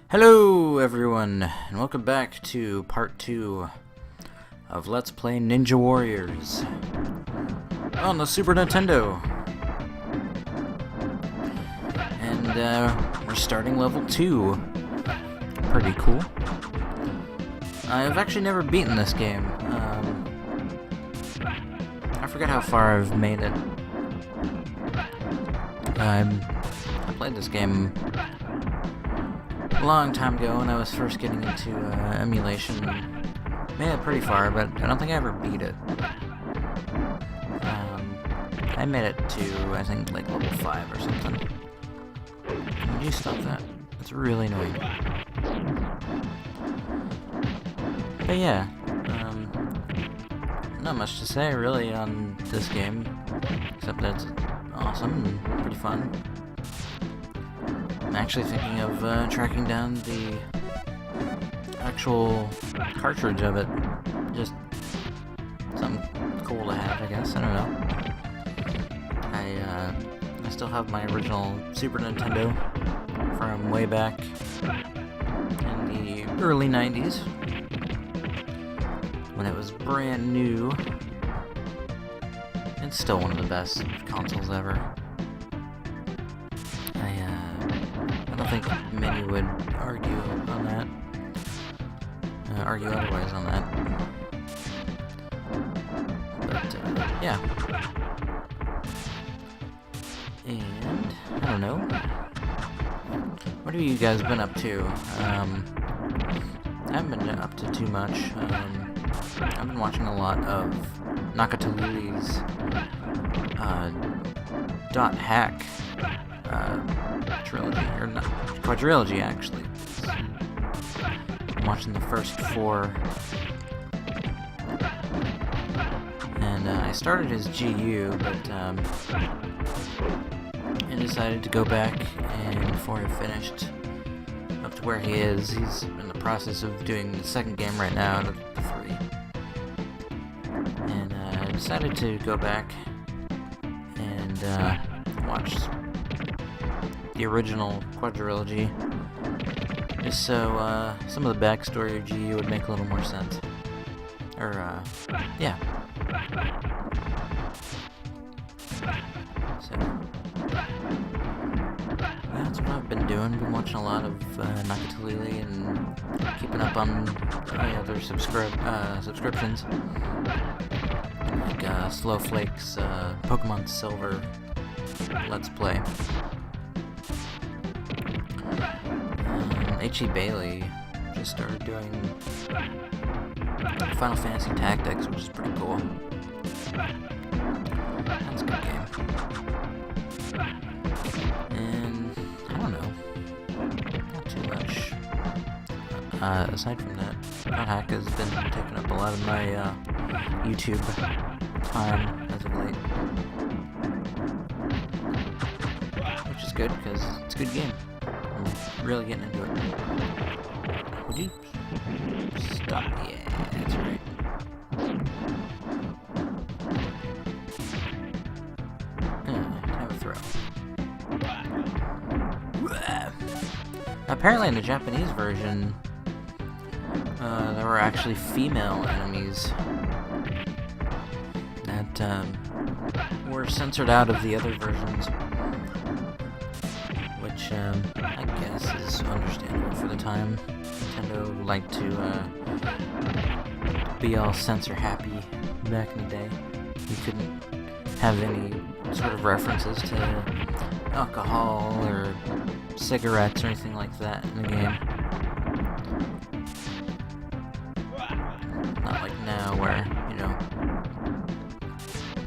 Hello everyone, and welcome back to part 2 of Let's Play Ninja Warriors on the Super Nintendo. And we're starting level 2. Pretty cool. I've actually never beaten this game. I forget how far I've made it. I played this game a long time ago when I was first getting into emulation. Made it pretty far, but I don't think I ever beat it. I made it to, I think, like level 5 or something. Would you stop that? It's really annoying. But yeah, not much to say really on this game, except that it's awesome and pretty fun. I'm actually thinking of tracking down the actual cartridge of it. Just something cool to have, I guess. I don't know. I still have my original Super Nintendo from way back in the early 90s when it was brand new. It's still one of the best consoles ever. I don't think many would argue on that. Argue otherwise on that. But, yeah. And, I don't know. What have you guys been up to? I haven't been up to too much. I've been watching a lot of Nakatali's Dot Hack trilogy, or not, quadrilogy actually. I'm watching the first 4, and I started as GU, but I decided to go back, and before I finished up to where he is, he's in the process of doing the second game right now, the 3, and I decided to go back and watch the original quadrilogy, just so some of the backstory of GU would make a little more sense. Or, yeah. So, that's what I've been doing. Been watching a lot of Nakatalili and keeping up on my other subscriptions. Like Slowflake's Pokemon Silver Let's Play. H.E. Bailey just started doing Final Fantasy Tactics, which is pretty cool. That's a good game. And I don't know, not too much. Aside from that, Dot Hack has been taking up a lot of my YouTube time as of late, which is good because it's a good game. I'm really getting into it. Would you stop? Yeah, that's right. Have a throw. Apparently in the Japanese version, there were actually female enemies that were censored out of the other versions, which I guess is understandable for the time. Nintendo liked to be all censor happy back in the day. You couldn't have any sort of references to alcohol or cigarettes or anything like that in the game. Not like now where, you know,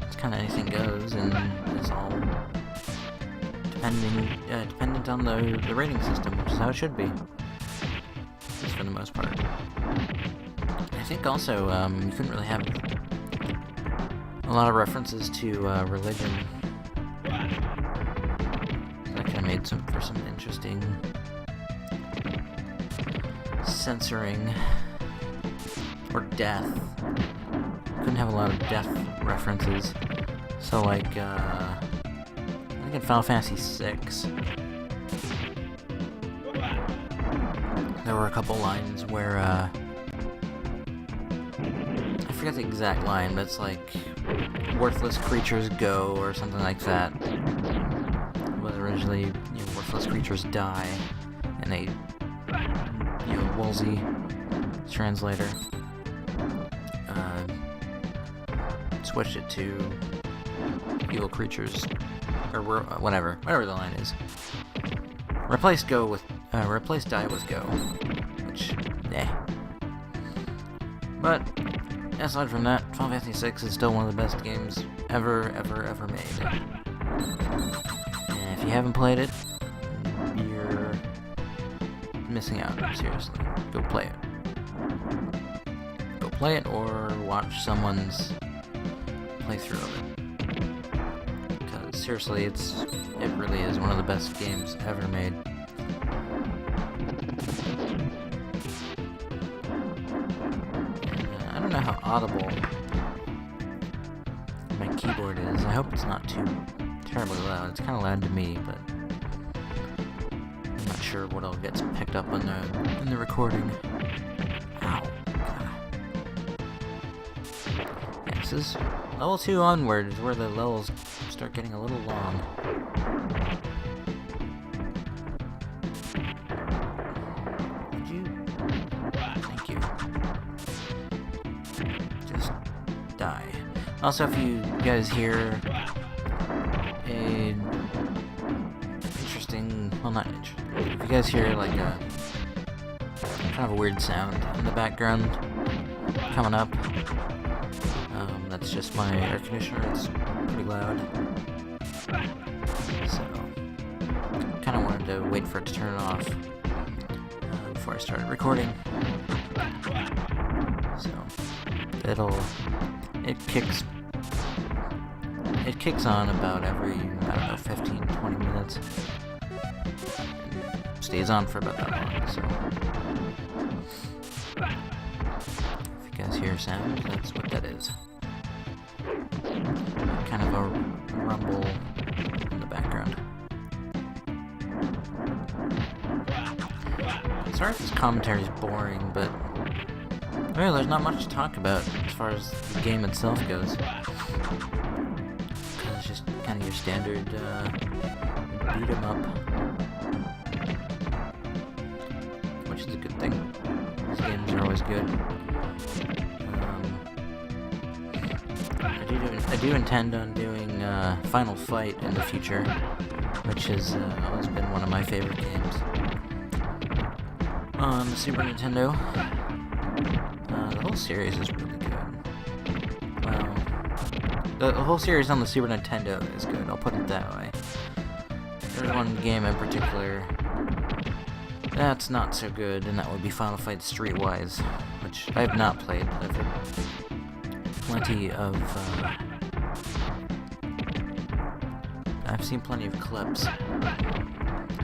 it's kind of anything goes and it's all dependent on the rating system, which is how it should be, at least for the most part. I think also you couldn't really have a lot of references to religion. That kind of made for some interesting censoring. Or death. Couldn't have a lot of death references. So like I think in Final Fantasy VI, there were a couple lines where, I forget the exact line, but it's like, worthless creatures go, or something like that. But originally, worthless creatures die, and they, Woolsey, translator, switched it to evil creatures, or whatever the line is. Replace die with go, which, But, aside from that, Final Fantasy VI is still one of the best games ever made. And if you haven't played it, you're missing out, seriously. Go play it. Go play it or watch someone's playthrough of it. Because seriously, it really is one of the best games ever made. And, I don't know how audible my keyboard is. I hope it's not too terribly loud. It's kind of loud to me, but I'm not sure what all gets picked up on in the recording. Ow. This is level 2 onward is where the levels start getting a little long. Thank you. Just die. Also, if you guys hear a interesting, well, not interesting, if you guys hear like a kind of a weird sound in the background coming up, that's just my air conditioner. It's pretty loud, so kind of wanted to wait for it to turn off before I started recording. So it kicks on about every, 15-20 minutes. It stays on for about that long. So if you guys hear sound, that's what that is. Kind of a rumble in the background. Sorry if this commentary is boring, but really, there's not much to talk about as far as the game itself goes. It's just kind of your standard beat 'em up, which is a good thing. These games are always good. I do intend on doing Final Fight in the future, which has always been one of my favorite games on the Super Nintendo. The whole series is really good. Well, the whole series on the Super Nintendo is good, I'll put it that way. There's one game in particular that's not so good, and that would be Final Fight Streetwise, which I have not played. I've heard plenty of I've seen plenty of clips,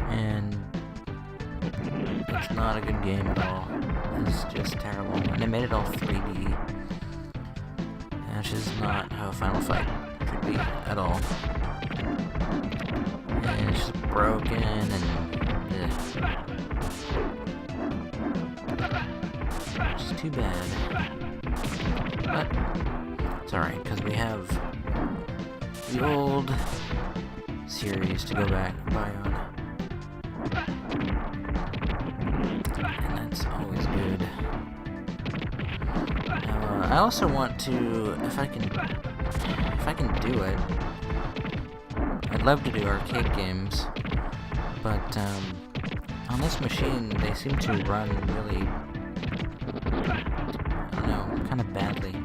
and it's not a good game at all. It's just terrible, and they made it all 3D, which is not how Final Fight should be at all. And it's just broken, and it's just too bad. But it's alright, because we have the old series to go back and buy on. And that's always good. Now, I also want to, if I can do it, I'd love to do arcade games, but on this machine they seem to run really, I don't know, kind of badly.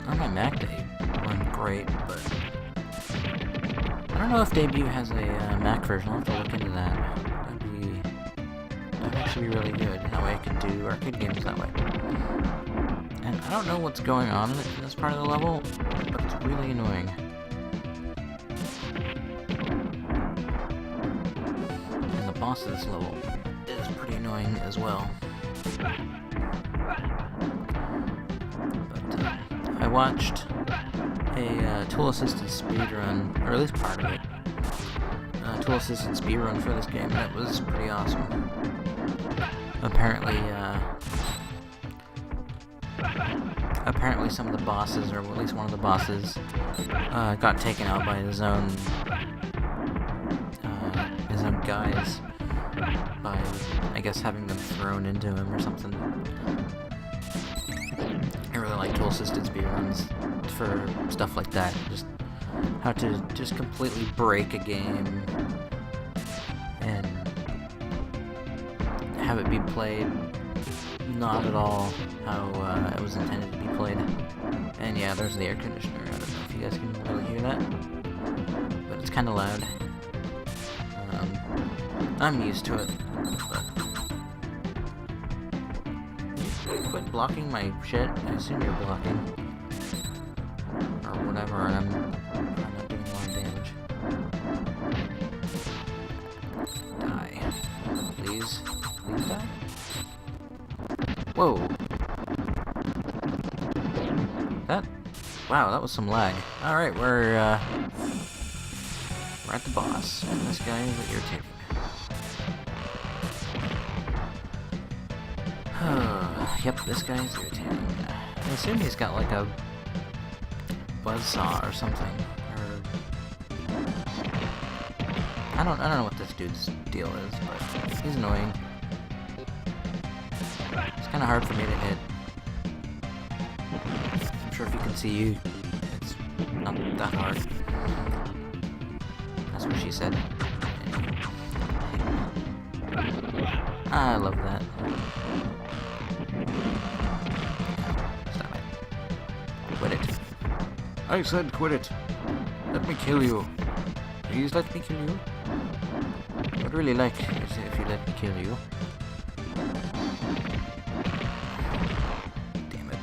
On my Mac they run great, but I don't know if Debut has a Mac version. I'll have to look into that. That'd actually be really good. That way I could do arcade games that way. And I don't know what's going on in this part of the level, but it's really annoying. And the boss of this level is pretty annoying as well. But I watched a tool-assisted speedrun, or at least part of it, tool-assisted speedrun for this game, and it was pretty awesome. Apparently some of the bosses, or at least one of the bosses, got taken out by his own guys by, I guess, having them thrown into him or something. I really like tool-assisted speedruns for stuff like that. Just how to just completely break a game and have it be played not at all how it was intended to be played. And yeah, there's the air conditioner. I don't know if you guys can really hear that, but it's kind of loud. I'm used to it, but quit blocking my shit. I assume you're blocking. Or whatever, and I'm not doing a lot of damage. Die. Please. Please die. Whoa. Wow, that was some lag. Alright, we're at the boss. And this guy is irritating. Yep, this guy is irritating. I assume he's got like a buzzsaw or something. Or I don't know what this dude's deal is, but he's annoying. It's kinda hard for me to hit. I'm sure if you can see, it's not that hard. That's what she said. I love that. Stop it. Quit it. I said quit it. Let me kill you. Please let me kill you. I'd really like it if you let me kill you. Damn it.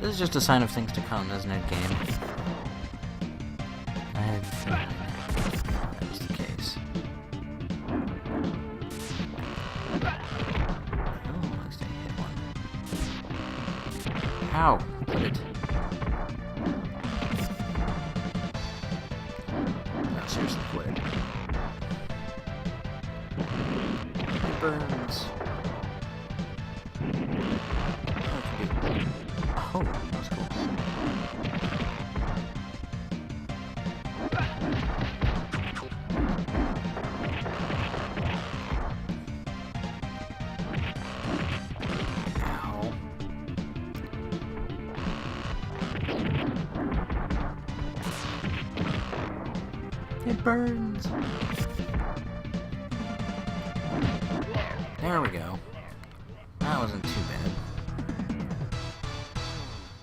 This is just a sign of things to come, isn't it, game? I had a feeling that was the case. Oh, at least I hit one. How? Put it. No, seriously, quit it. It burns. Oh, that was cool. Ow. It burns. There we go. That wasn't too bad.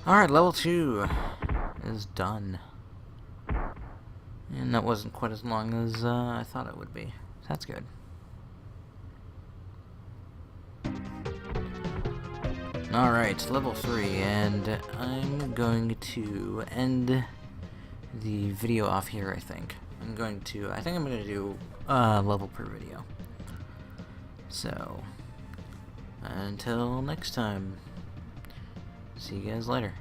Alright, level 2 is done. And that wasn't quite as long as I thought it would be. So that's good. Alright, level 3, and I'm going to end the video off here, I think. I think I'm going to do level per video. So, until next time, see you guys later.